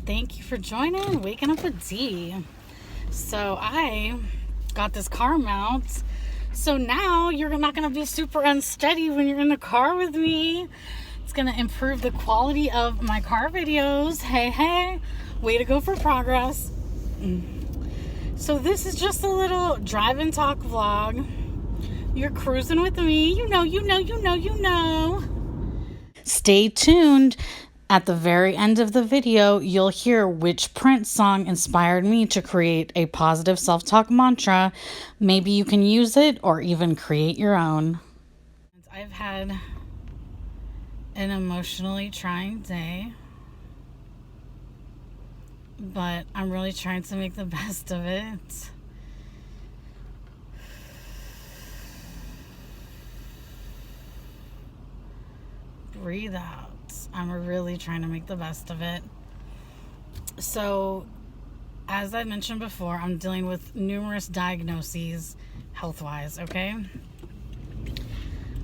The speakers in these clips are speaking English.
Thank you for joining Waking Up with D. So I got this car mount. So now you're not going to be super unsteady when you're in the car with me. It's going to improve the quality of my car videos. Hey, way to go for progress. So this is just a little drive and talk vlog. You're cruising with me. You know. Stay tuned. At the very end of the video, you'll hear which Prince song inspired me to create a positive self-talk mantra. Maybe you can use it or even create your own. I've had an emotionally trying day, but I'm really trying to make the best of it. Breathe out. I'm really trying to make the best of it. So, as I mentioned before, I'm dealing with numerous diagnoses health-wise, okay?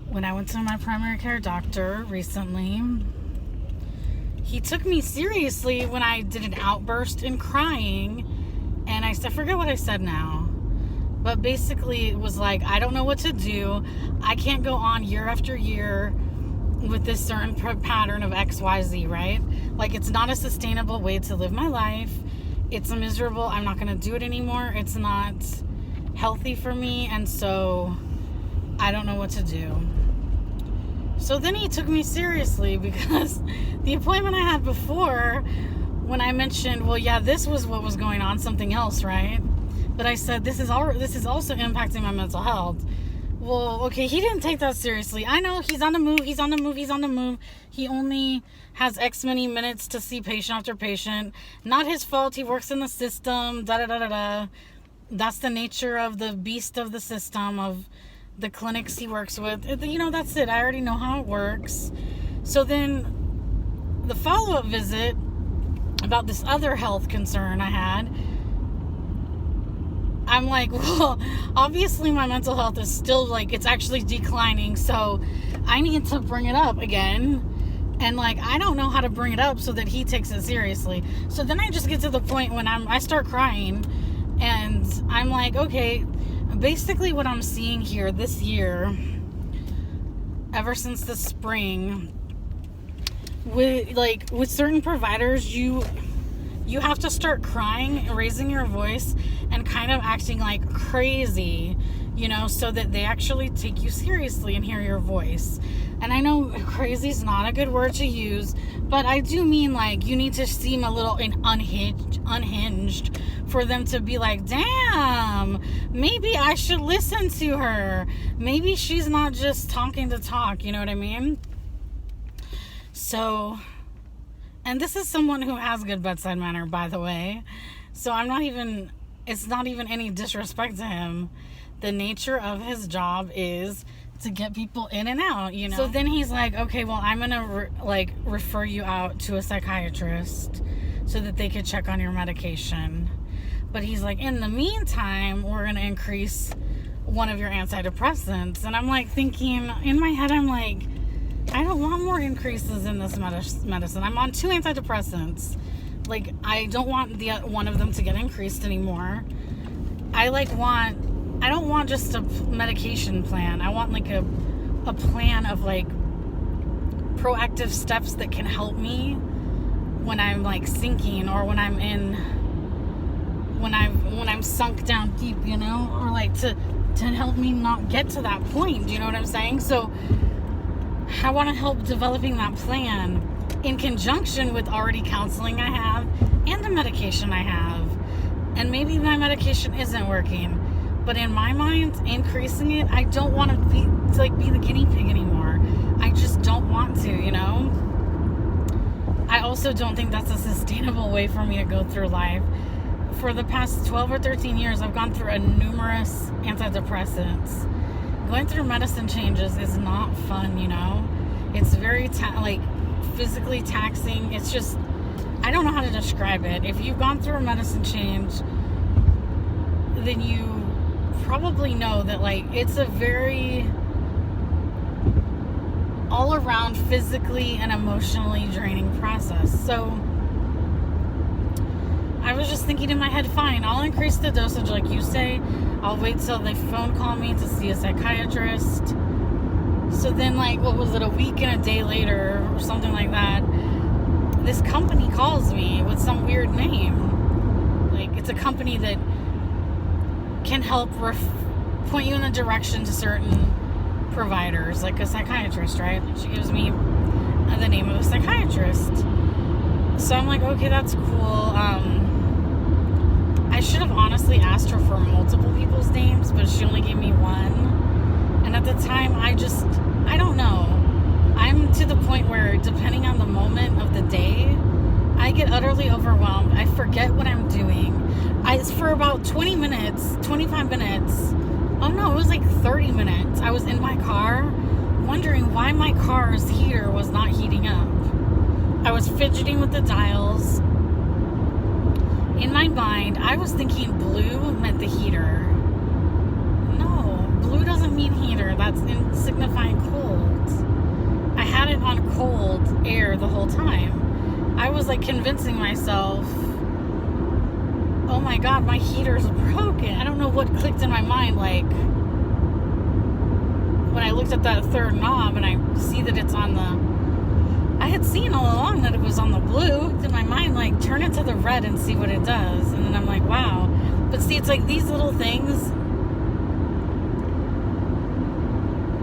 When I went to my primary care doctor recently, he took me seriously when I did an outburst in crying, and I forget what I said now. But basically, it was like, I don't know what to do. I can't go on year after year with this certain pattern of XYZ, right? Like, it's not a sustainable way to live my life. It's miserable. I'm not going to do it anymore. It's not healthy for me. And so I don't know what to do. So then he took me seriously, because the appointment I had before, when I mentioned, well, yeah, this was what was going on, something else, right? But I said, this is also impacting my mental health. Well, okay, he didn't take that seriously. I know he's on the move. He only has X many minutes to see patient after patient. Not his fault. He works in the system. That's the nature of the beast of the system, of the clinics he works with. That's it. I already know how it works. So then the follow-up visit about this other health concern I had, I'm like, well, obviously my mental health is still, it's actually declining, so I need to bring it up again. And, I don't know how to bring it up so that he takes it seriously. So then I just get to the point when I start crying, and I'm like, okay, basically what I'm seeing here this year, ever since the spring, with certain providers, you have to start crying, raising your voice, and kind of acting like crazy, so that they actually take you seriously and hear your voice. And I know crazy is not a good word to use, but I do mean, you need to seem a little unhinged for them to be like, damn, maybe I should listen to her. Maybe she's not just talking to talk, you know what I mean? So, and this is someone who has good bedside manner, by the way. So it's not even any disrespect to him. The nature of his job is to get people in and out, So then he's like, okay, well, I'm going to refer you out to a psychiatrist so that they could check on your medication. But he's like, in the meantime, we're going to increase one of your antidepressants. And I'm thinking, in my head, I'm like, I don't want more increases in this medicine. I'm on 2 antidepressants. I don't want one of them to get increased anymore. I don't want just a medication plan. I want a plan of proactive steps that can help me when I'm sinking, or when I'm sunk down deep, or to help me not get to that point. Do you know what I'm saying? So I want to help developing that plan in conjunction with already counseling I have and the medication I have. And maybe my medication isn't working, but in my mind, increasing it, I don't want to be the guinea pig anymore. I just don't want to, I also don't think that's a sustainable way for me to go through life. For the past 12 or 13 years, I've gone through numerous antidepressants. Going through medicine changes is not fun, It's very, physically taxing. It's just, I don't know how to describe it. If you've gone through a medicine change, then you probably know that, it's a very all around physically and emotionally draining process. So I was just thinking in my head, fine, I'll increase the dosage like you say. I'll wait till they phone call me to see a psychiatrist. So then, like, what was it, a week and a day later or something like that, this company calls me with some weird name. Like, it's a company that can help point you in the direction to certain providers, like a psychiatrist, right? She gives me the name of a psychiatrist. So I'm like, okay, that's cool. I should have honestly asked her for multiple people's names, but she only gave me one. And at the time, I don't know. I'm to the point where, depending on the moment of the day, I get utterly overwhelmed. I forget what I'm doing. For about 20 minutes, 25 minutes, oh no, it was like 30 minutes. I was in my car wondering why my car's heater was not heating up. I was fidgeting with the dials. In my mind, I was thinking blue meant the heater. No, blue doesn't mean heater. That's signifying cold. I had it on cold air the whole time. I was like convincing myself, oh my god, my heater's broken. I don't know what clicked in my mind, like, when I looked at that third knob and I see that it's on the... I had seen all along that it was on the blue. In my mind, like, turn it to the red and see what it does. And then I'm like, wow. But see, it's like these little things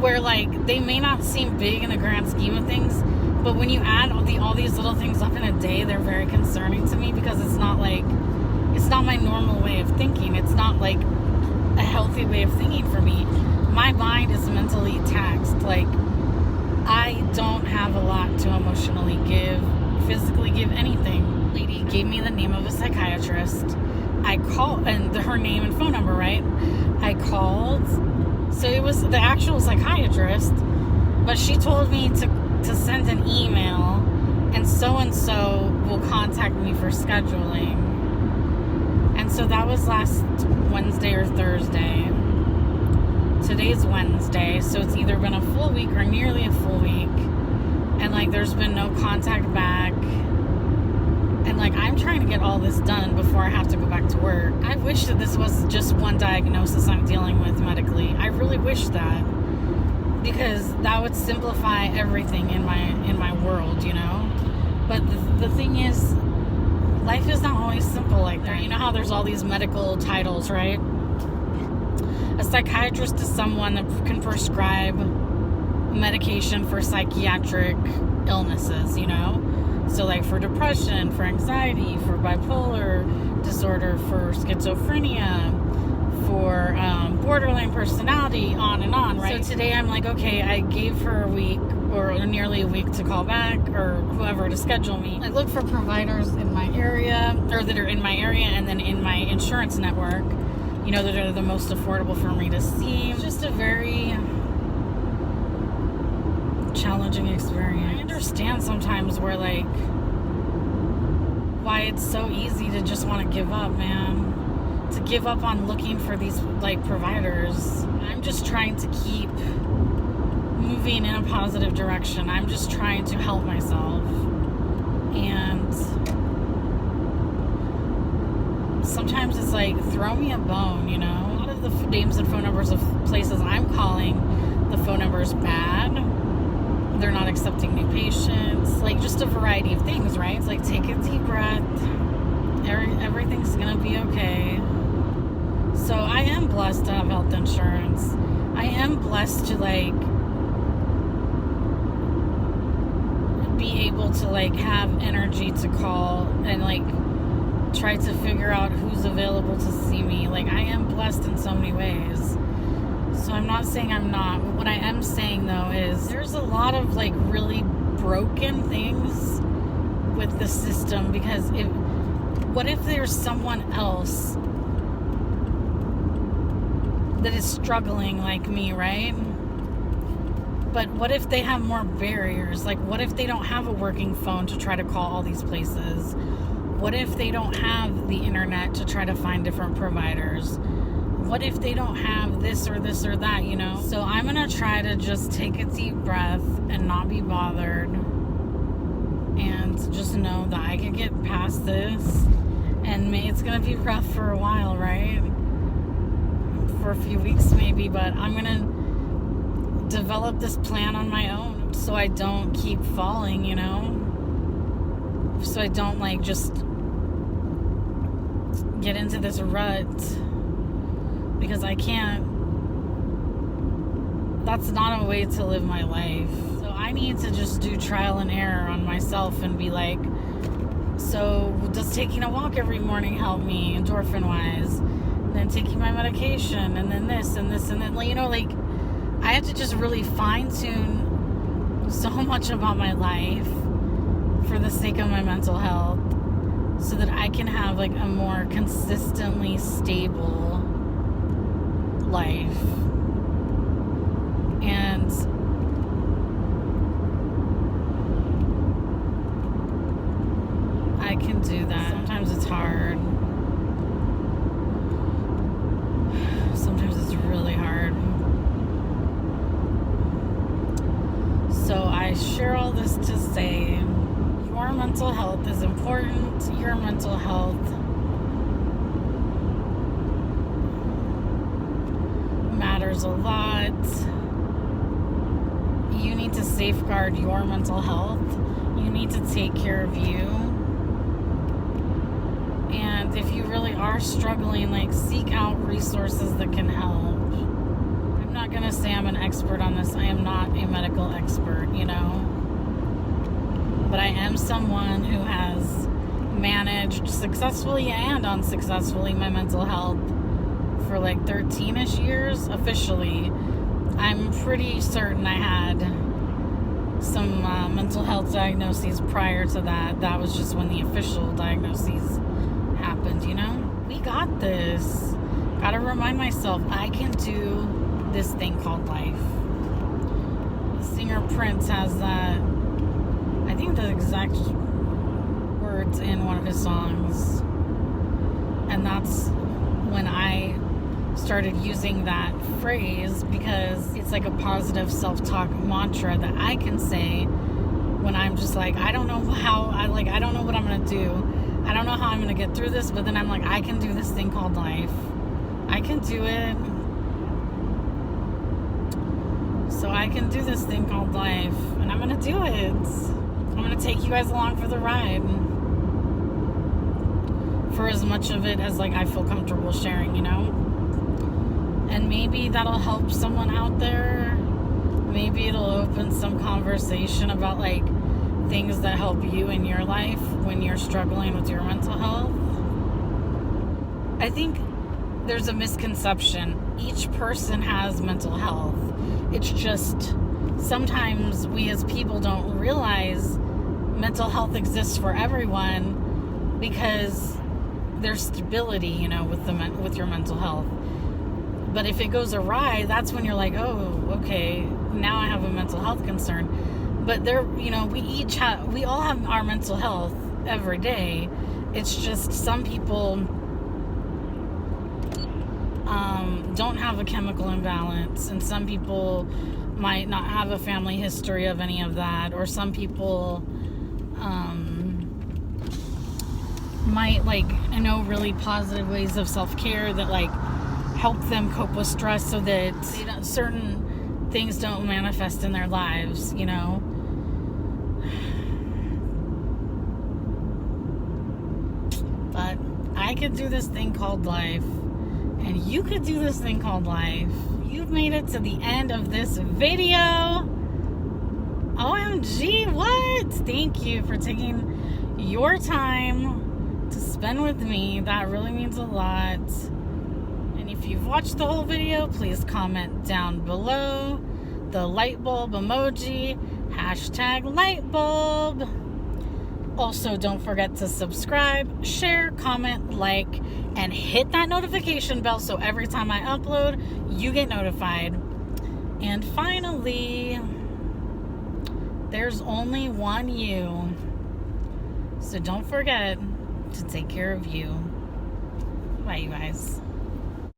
where, like, they may not seem big in the grand scheme of things, but when you add all these little things up in a day, they're very concerning to me, because it's not my normal way of thinking. It's not like a healthy way of thinking for me. My mind is mentally taxed. Like, I don't have a lot to emotionally give, physically give, anything. Lady gave me the name of a psychiatrist. I called, and her name and phone number, right? I called. So it was the actual psychiatrist, but she told me to send an email, and so will contact me for scheduling. And so that was last Wednesday or Thursday. Today's Wednesday, so it's either been a full week or nearly a full week, and like there's been no contact back, and like I'm trying to get all this done before I have to go back to work. I wish that this was just one diagnosis I'm dealing with medically. I really wish that, because that would simplify everything in my world, you know. But the thing is, life is not always simple like that. You know how there's all these medical titles, right? A psychiatrist is someone that can prescribe medication for psychiatric illnesses, you know? So like for depression, for anxiety, for bipolar disorder, for schizophrenia, for borderline personality, on and on, right? So today I'm like, okay, I gave her a week or nearly a week to call back, or whoever, to schedule me. I look for providers in my area, or that are in my area, and then in my insurance network, you know, that are the most affordable for me to see. It's just a very challenging experience. I understand sometimes where, like, why it's so easy to just want to give up, man. To give up on looking for these, like, providers. I'm just trying to keep moving in a positive direction. I'm just trying to help myself. And sometimes it's like, throw me a bone, you know? A lot of the names and phone numbers of places I'm calling, the phone number is bad. They're not accepting new patients. Like, just a variety of things, right? It's like, take a deep breath. Everything's gonna be okay. So I am blessed to have health insurance. I am blessed to, like, be able to, like, have energy to call and, like, try to figure out who's available to see me. Like, I am blessed in so many ways. So I'm not saying I'm not. What I am saying, though, is there's a lot of, like, really broken things with the system, because what if there's someone else that is struggling like me, right? But what if they have more barriers? Like, what if they don't have a working phone to try to call all these places? What if they don't have the internet to try to find different providers? What if they don't have this or this or that, you know? So I'm gonna try to just take a deep breath and not be bothered, and just know that I can get past this, And it's going to be rough for a while, right? For a few weeks maybe, but I'm going to develop this plan on my own so I don't keep falling, you know? So I don't like just get into this rut, because I can't. That's not a way to live my life. So I need to just do trial and error on myself and be like, so does taking a walk every morning help me endorphin wise? And then taking my medication, and then this and this and then, you know, like I have to just really fine tune so much about my life for the sake of my mental health, so that I can have like a more consistently stable life. And I can do that. Sometimes it's hard. Sometimes it's really hard. So I share all this to say, your mental health is important. Your mental health matters a lot. You need to safeguard your mental health. You need to take care of you. And if you really are struggling, like, seek out resources that can help. I'm not going to say I'm an expert on this. I am not a medical expert, you know. But I am someone who has managed successfully and unsuccessfully my mental health for like 13-ish years officially. I'm pretty certain I had some mental health diagnoses prior to that. That was just when the official diagnoses happened, you know? We got this. Gotta remind myself, I can do this thing called life. The singer Prince has that, I think the exact words in one of his songs. And that's when I started using that phrase, because it's like a positive self-talk mantra that I can say when I'm just like, I don't know how, I don't know what I'm going to do. I don't know how I'm going to get through this, but then I'm like, I can do this thing called life. I can do it. So I can do this thing called life, and I'm going to do it. I'm going to take you guys along for the ride. For as much of it as like I feel comfortable sharing, you know? And maybe that'll help someone out there. Maybe it'll open some conversation about like things that help you in your life when you're struggling with your mental health. I think there's a misconception. Each person has mental health. It's just sometimes we as people don't realize mental health exists for everyone, because there's stability, you know, with your mental health. But if it goes awry, that's when you're like, oh, okay, now I have a mental health concern. But there, you know, we all have our mental health every day. It's just some people don't have a chemical imbalance, and some people might not have a family history of any of that, or some people might like know really positive ways of self-care that like help them cope with stress, so that certain things don't manifest in their lives, you know. But I could do this thing called life, and you could do this thing called life. You've made it to the end of this video. OMG, what? Thank you for taking your time to spend with me. That really means a lot. And if you've watched the whole video, please comment down below the light bulb emoji, #lightbulb. Also, don't forget to subscribe, share, comment, like, and hit that notification bell so every time I upload, you get notified. And finally, there's only one you. So don't forget to take care of you. Bye, you guys.